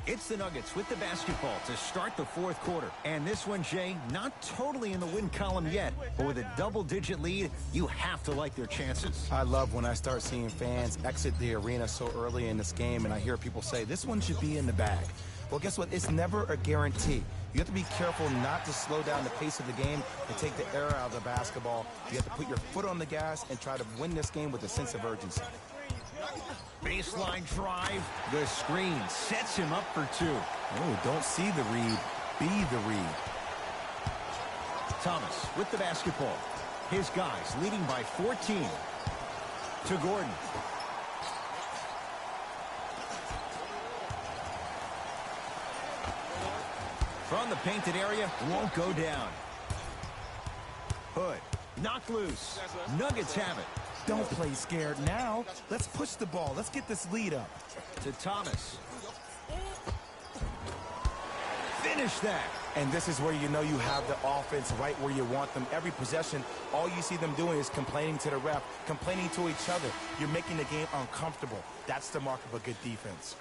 It's the Nuggets with the basketball to start the fourth quarter. And this one, Jay, not totally in the win column yet, but with a double-digit lead, you have to like their chances. I love when I start seeing fans exit the arena so early in this game, and I hear people say, this one should be in the bag. Well, guess what? It's never a guarantee. You have to be careful not to slow down the pace of the game and take the air out of the basketball. You have to put your foot on the gas and try to win this game with a sense of urgency. Baseline drive. The screen sets him up for two. Oh, don't see the read. Be the read. Thomas with the basketball. His guys leading by 14. To Gordon. From the painted area, won't go down. Hood, knocked loose. Nuggets have it. Don't play scared now. Let's push the ball. Let's get this lead up. To Thomas. Finish that. And this is where you know you have the offense right where you want them. Every possession, all you see them doing is complaining to the ref, complaining to each other. You're making the game uncomfortable. That's the mark of a good defense.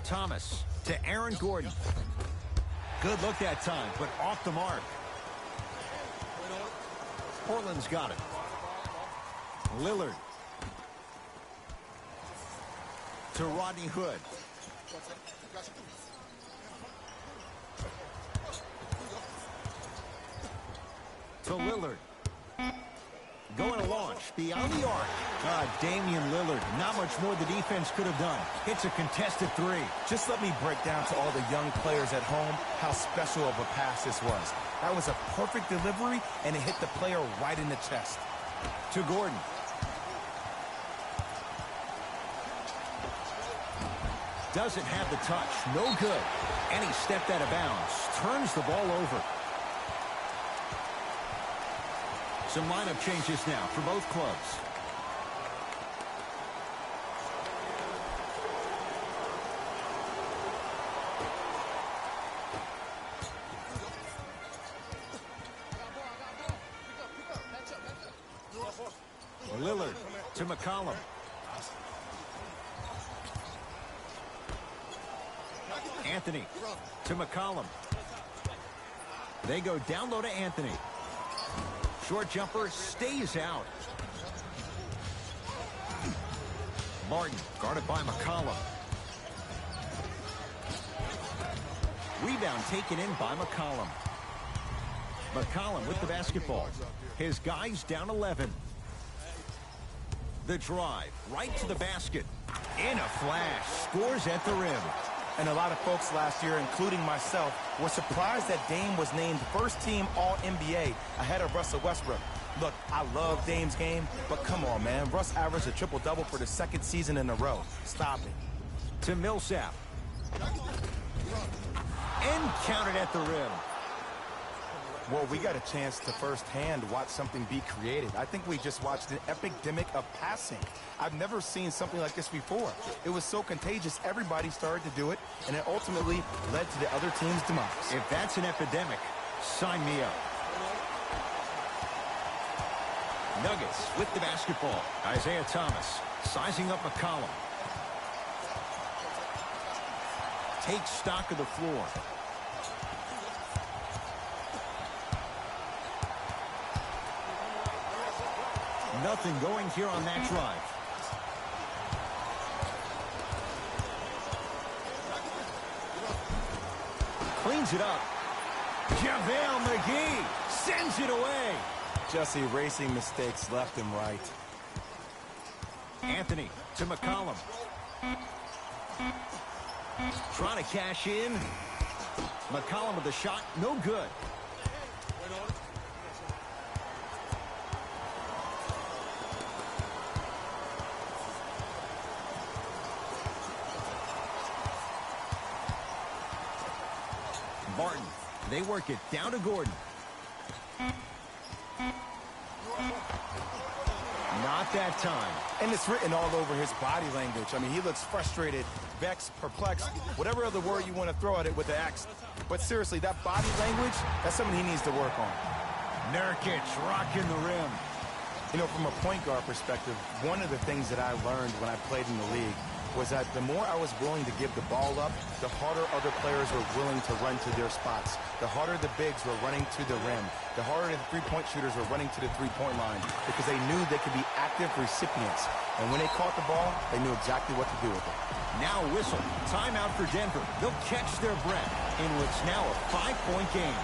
Thomas to Aaron Gordon. Good look that time, but off the mark. Portland's got it. Lillard. To Rodney Hood. To Lillard. Going to launch beyond the arc. Damian Lillard. Not much more the defense could have done. It's a contested three. Just let me break down to all the young players at home how special of a pass this was. That was a perfect delivery, and it hit the player right in the chest. To Gordon. Doesn't have the touch. No good. And he stepped out of bounds. Turns the ball over. Some lineup changes now for both clubs. Lillard to McCollum. Anthony to McCollum. They go down low to Anthony. Short jumper stays out. Martin guarded by McCollum. Rebound taken in by McCollum. McCollum with the basketball. His guys down 11. The drive right to the basket. In a flash. Scores at the rim. And a lot of folks last year, including myself, were surprised that Dame was named first-team All-NBA ahead of Russell Westbrook. Look, I love Dame's game, but come on, man. Russ averaged a triple-double for the second season in a row. Stop it. To Millsap. And counted at the rim. Well, we got a chance to firsthand watch something be created. I think we just watched an epidemic of passing. I've never seen something like this before. It was so contagious, everybody started to do it, and it ultimately led to the other team's demise. If that's an epidemic, sign me up. Nuggets with the basketball. Isaiah Thomas sizing up McCollum. Takes stock of the floor. Nothing going here on that drive. Cleans it up. JaVale McGee sends it away. Just erasing mistakes left and right. Anthony to McCollum. Trying to cash in. McCollum with the shot. No good. Barton. They work it down to Gordon. Not at that time. And it's written all over his body language. I mean, he looks frustrated, vexed, perplexed, whatever other word you want to throw at it with the X. But seriously, that body language, that's something he needs to work on. Nurkic rocking the rim. You know, from a point guard perspective, one of the things that I learned when I played in the league was that the more I was willing to give the ball up, the harder other players were willing to run to their spots. The harder the bigs were running to the rim. The harder the three-point shooters were running to the three-point line because they knew they could be active recipients. And when they caught the ball, they knew exactly what to do with it. Now whistle. Timeout for Denver. They'll catch their breath in what's now a 5-point game.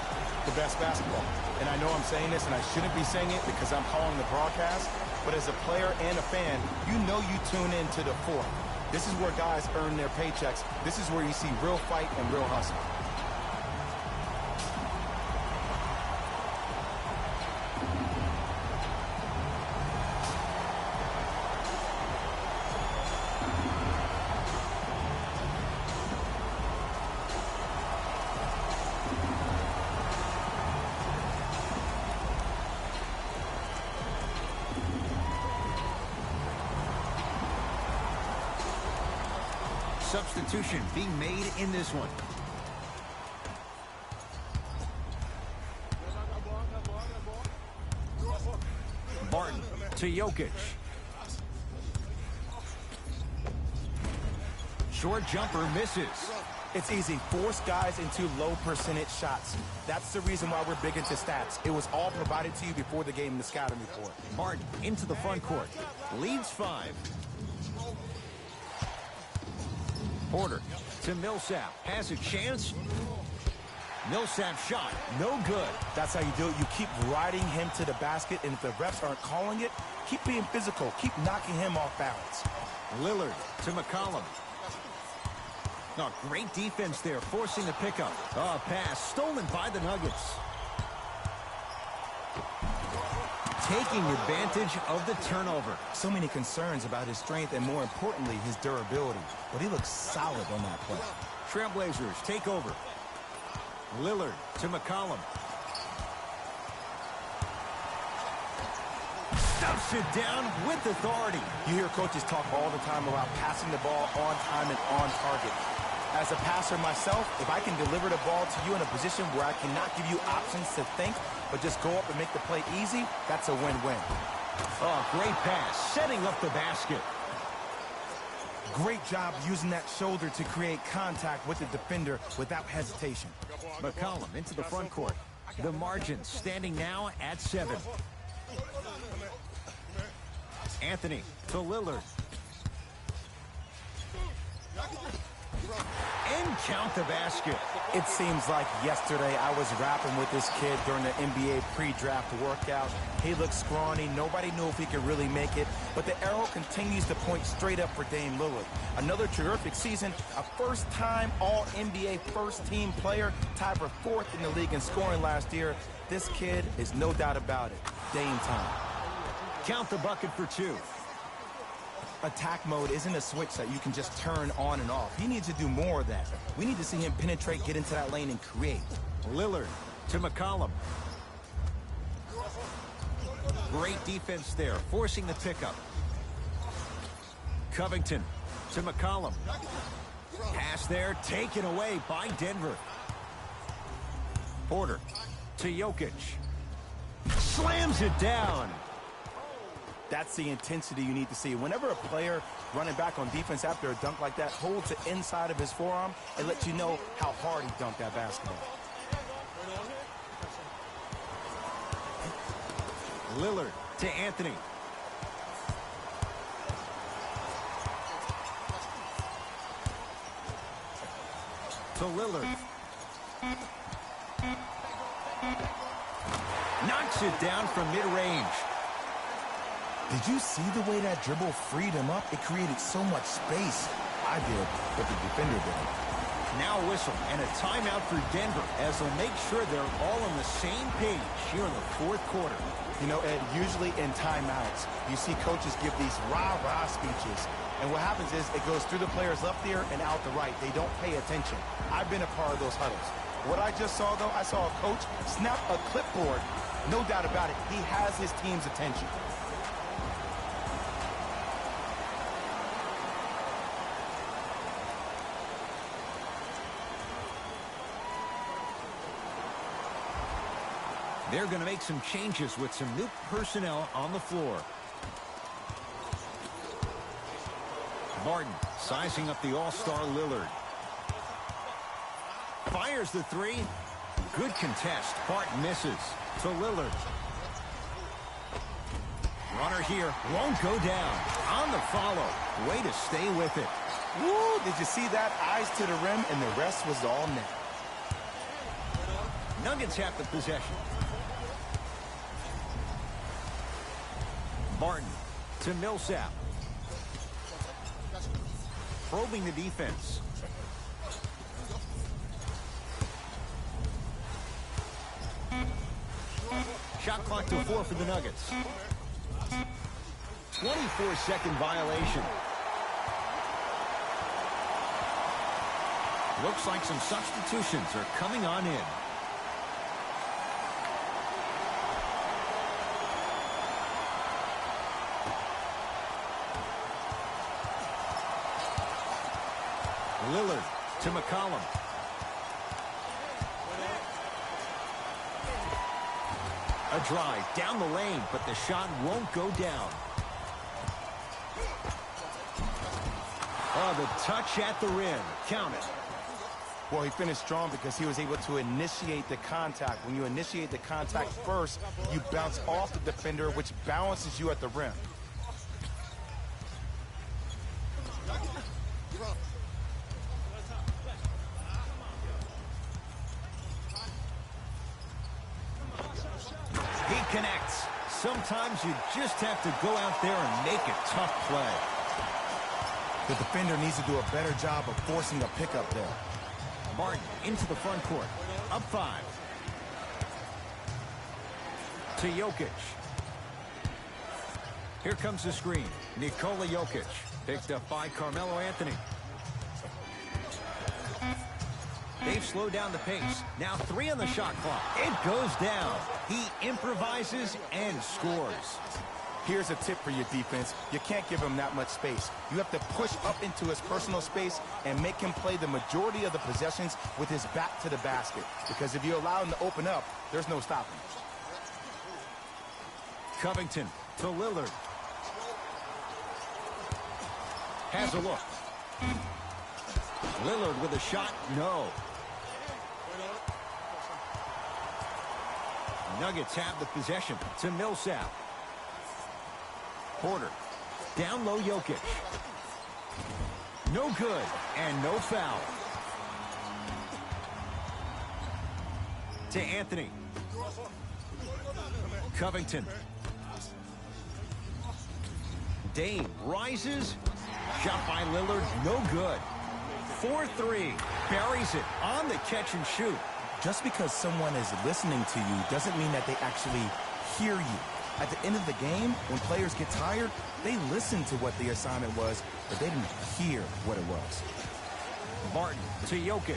The best basketball. And I know I'm saying this, and I shouldn't be saying it because I'm calling the broadcast, but as a player and a fan, you know you tune in to the fourth. This is where guys earn their paychecks. This is where you see real fight and real hustle. Substitution being made in this one. Barton to Jokic. Short jumper misses. It's easy. Force guys into low percentage shots. That's the reason why we're big into stats. It was all provided to you before the game in the scouting report. Barton into the front court. Leads 5. Porter to Millsap. Has a chance. Millsap shot. No good. That's how you do it. You keep riding him to the basket, and if the refs aren't calling it, keep being physical. Keep knocking him off balance. Lillard to McCollum. Oh, great defense there, forcing the pickup. Oh, pass stolen by the Nuggets. Taking advantage of the turnover. So many concerns about his strength and, more importantly, his durability. But he looks solid on that play. Trailblazers take over. Lillard to McCollum. Stuffs it down with authority. You hear coaches talk all the time about passing the ball on time and on target. As a passer myself, if I can deliver the ball to you in a position where I cannot give you options to think, but just go up and make the play easy, that's a win-win. Oh, great pass, setting up the basket. Great job using that shoulder to create contact with the defender without hesitation. McCollum into the front court. The margin standing now at 7. Anthony to Lillard. And count the basket. It seems like yesterday I was rapping with this kid during the NBA pre-draft workout. He looked scrawny. Nobody knew if he could really make it. But the arrow continues to point straight up for Dame Lillard. Another terrific season. A first-time All-NBA first-team player. Tied for 4th in the league in scoring last year. This kid is no doubt about it. Dame time. Count the bucket for 2. Attack mode isn't a switch that you can just turn on and off. He needs to do more of that. We need to see him penetrate, get into that lane, and create. Lillard to McCollum. Great defense there, forcing the pickup. Covington to McCollum. Pass there, taken away by Denver. Porter to Jokic. Slams it down. That's the intensity you need to see. Whenever a player running back on defense after a dunk like that holds the inside of his forearm, it lets you know how hard he dunked that basketball. Lillard to Anthony. To Lillard. Knocks it down from mid-range. Did you see the way that dribble freed him up? It created so much space. I did, but the defender didn't. Now a whistle and a timeout for Denver as they'll make sure they're all on the same page here in the 4th quarter. You know, Ed, usually in timeouts, you see coaches give these rah-rah speeches. And what happens is it goes through the players left ear and out the right. They don't pay attention. I've been a part of those huddles. What I just saw, though, I saw a coach snap a clipboard. No doubt about it, he has his team's attention. They're going to make some changes with some new personnel on the floor. Barton sizing up the all-star Lillard. Fires the three. Good contest. Barton misses to Lillard. Runner here won't go down. On the follow. Way to stay with it. Woo, did you see that? Eyes to the rim, and the rest was all net. Nuggets have the possession. Barton to Millsap. Probing the defense. Shot clock to 4 for the Nuggets. 24-second violation. Looks like some substitutions are coming on in. Lillard to McCollum. A drive down the lane, but the shot won't go down. Oh, the touch at the rim. Count it. Well, he finished strong because he was able to initiate the contact. When you initiate the contact first, you bounce off the defender, which balances you at the rim. He connects. Sometimes you just have to go out there and make a tough play. The defender needs to do a better job of forcing a pickup there. Martin into the front court. Up 5. To Jokic. Here comes the screen. Nikola Jokic. Picked up by Carmelo Anthony. They've slowed down the pace. Now 3 on the shot clock. It goes down. He improvises and scores. Here's a tip for your defense. You can't give him that much space. You have to push up into his personal space and make him play the majority of the possessions with his back to the basket. Because if you allow him to open up, there's no stopping. Covington to Lillard. Has a look. Lillard with a shot. No. Nuggets have the possession to Millsap. Porter. Down low Jokic. No good and no foul. To Anthony. Covington. Dame rises. Shot by Lillard. No good. 4-3. Buries it on the catch and shoot. Just because someone is listening to you doesn't mean that they actually hear you. At the end of the game, when players get tired, they listen to what the assignment was, but they didn't hear what it was. Barton to Jokic.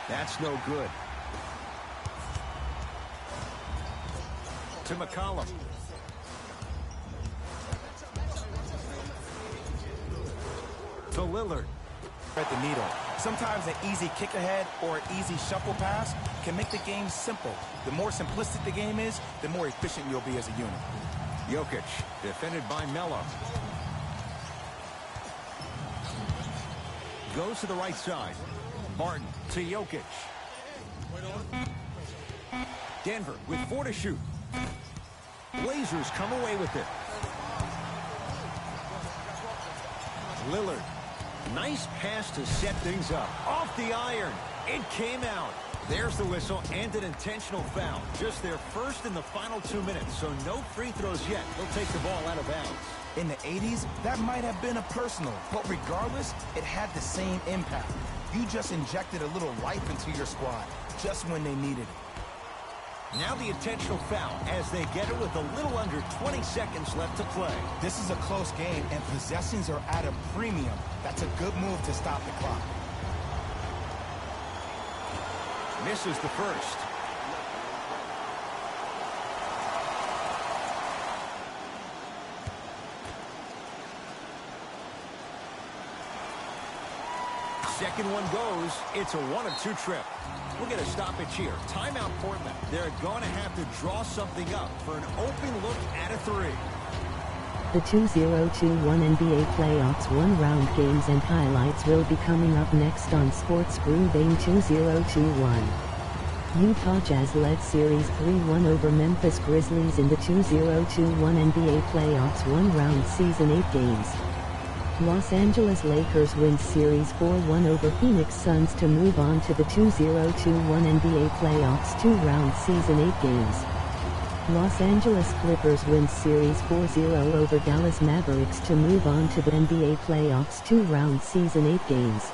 That's no good. To McCollum. To Lillard. At the needle. Sometimes an easy kick ahead or an easy shuffle pass can make the game simple. The more simplistic the game is, the more efficient you'll be as a unit. Jokic, defended by Melo. Goes to the right side. Barton to Jokic. Denver with 4 to shoot. Blazers come away with it. Lillard. Nice pass to set things up. Off the iron. It came out. There's the whistle and an intentional foul. Just their first in the final 2 minutes, so no free throws yet. They'll take the ball out of bounds. In the 80s, that might have been a personal, but regardless, it had the same impact. You just injected a little life into your squad, just when they needed it. Now the intentional foul as they get it with a little under 20 seconds left to play. This is a close game, and possessions are at a premium. That's a good move to stop the clock. Misses the first. second one goes. It's a 1-of-2 trip. We'll get a stoppage here. Timeout Portland. They're going to have to draw something up for an open look at a 3. The 2021 NBA Playoffs one-round games and highlights will be coming up next on Sports Brew Vein 2021. Utah Jazz led Series 3-1 over Memphis Grizzlies in the 2021 NBA Playoffs one-round Season 8 games. Los Angeles Lakers win Series 4-1 over Phoenix Suns to move on to the 2021 NBA Playoffs two-round Season 8 games. Los Angeles Clippers win Series 4-0 over Dallas Mavericks to move on to the NBA Playoffs two-round Season 8 games.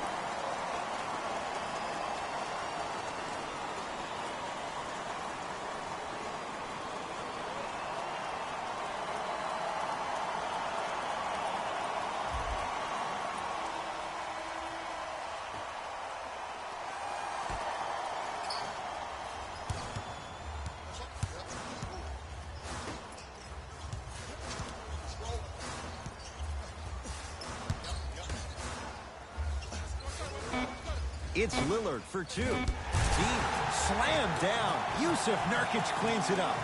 It's Lillard for 2. Deep, slammed down. Yusuf Nurkic cleans it up.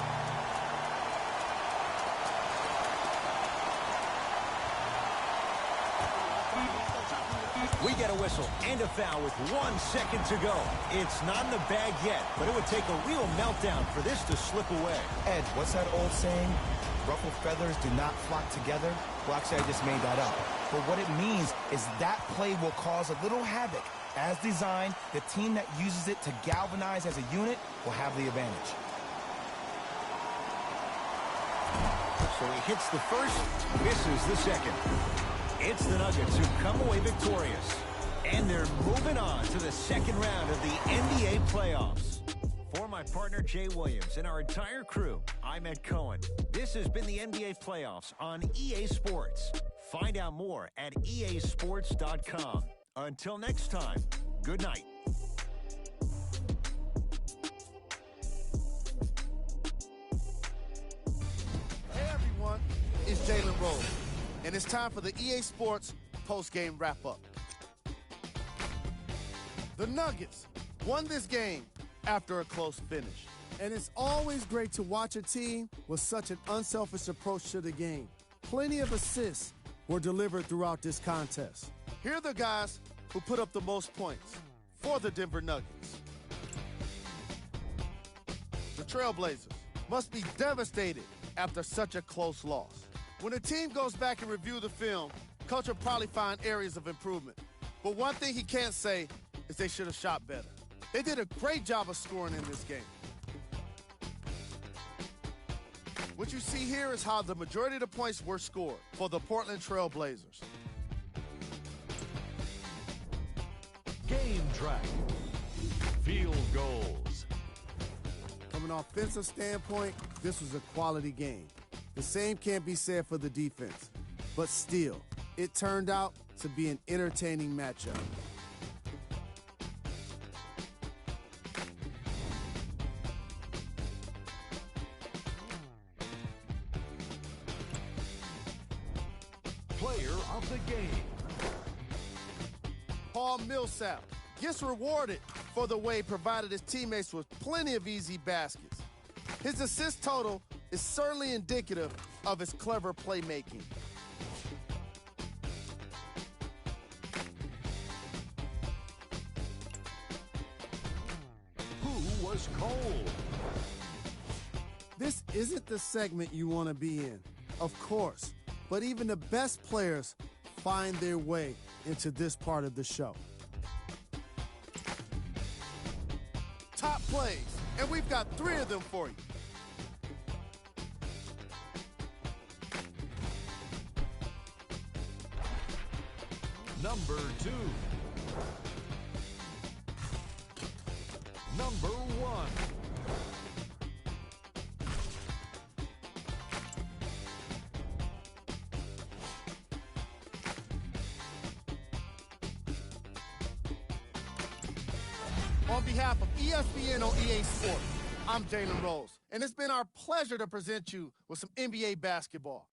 We get a whistle and a foul with 1 second to go. It's not in the bag yet, but it would take a real meltdown for this to slip away. Ed, what's that old saying? Ruffled feathers do not flock together. Well, actually, I just made that up. But what it means is that play will cause a little havoc. As designed, the team that uses it to galvanize as a unit will have the advantage. So he hits the first, misses the second. It's the Nuggets who come away victorious. And they're moving on to the second round of the NBA playoffs. For my partner, Jay Williams, and our entire crew, I'm Ed Cohen. This has been the NBA playoffs on EA Sports. Find out more at easports.com. Until next time, good night. Hey everyone, it's Jalen Rose, and it's time for the EA Sports post-game wrap-up. The Nuggets won this game after a close finish. And it's always great to watch a team with such an unselfish approach to the game. Plenty of assists were delivered throughout this contest. Here are the guys who put up the most points for the Denver Nuggets. The Trailblazers must be devastated after such a close loss. When a team goes back and review the film, coach will probably find areas of improvement. But one thing he can't say is they should have shot better. They did a great job of scoring in this game. What you see here is how the majority of the points were scored for the Portland Trailblazers. Game track. Field goals. From an offensive standpoint, this was a quality game. The same can't be said for the defense. But still, it turned out to be an entertaining matchup. Player of the game. Paul Millsap gets rewarded for the way he provided his teammates with plenty of easy baskets. His assist total is certainly indicative of his clever playmaking. Who was cold? This isn't the segment you want to be in, of course, but even the best players find their way into this part of the show. Top plays, and we've got 3 of them for you. Number 2. Number 1. On behalf of ESPN on EA Sports, I'm Jalen Rose, and it's been our pleasure to present you with some NBA basketball.